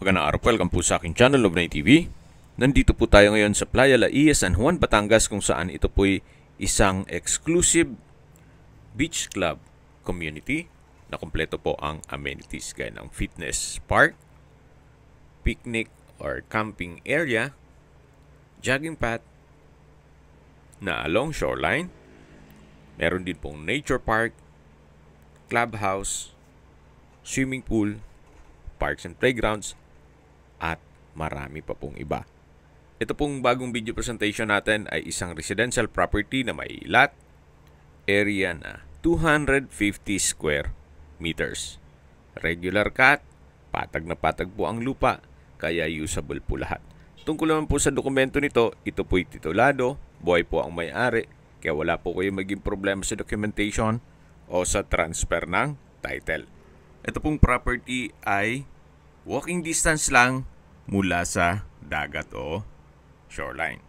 Magandang araw po, welcome po sa aking channel, Love9 TV. Nandito po tayo ngayon sa Playa Laia, San Juan, Batangas, kung saan ito po'y isang exclusive beach club community na kumpleto po ang amenities gaya ng fitness park, picnic or camping area, jogging path na along shoreline. Meron din pong nature park, clubhouse, swimming pool, parks and playgrounds, at marami pa pong iba. Ito pong bagong video presentation natin ay isang residential property na may lot area na 250 square meters. Regular cut, patag na patag po ang lupa, kaya usable po lahat. Tungkol naman po sa dokumento nito, ito po'y titulado, buhay po ang may-ari, kaya wala po kayo maging problema sa documentation o sa transfer ng title. Ito pong property ay walking distance lang mula sa dagat o shoreline.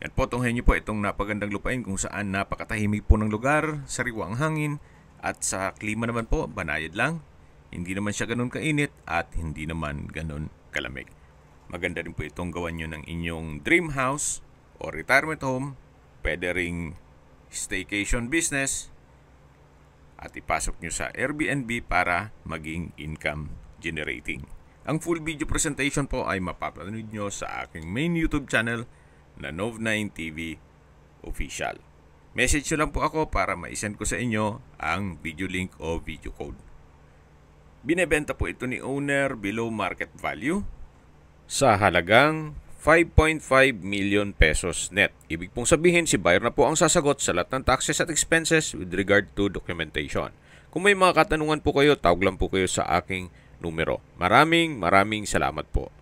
Yan po, tunghayin niyo po itong napagandang lupain kung saan napakatahimik po ng lugar, sariwa ang hangin, at sa klima naman po, banayad lang. Hindi naman siya ganun kainit at hindi naman ganun kalamig. Maganda rin po itong gawan nyo ng inyong dream house o retirement home. Pwede ring staycation business at ipasok nyo sa Airbnb para maging income generating. Ang full video presentation po ay mapapanood nyo sa aking main YouTube channel na Love9 TV Official. Message nyo lang po ako para ma-send ko sa inyo ang video link o video code. Binebenta po ito ni owner below market value sa halagang 5.5 million pesos net. Ibig pong sabihin, si buyer na po ang sasagot sa lahat ng taxes at expenses with regard to documentation. Kung may mga katanungan po kayo, tawag lang po kayo sa aking numero. Maraming salamat po.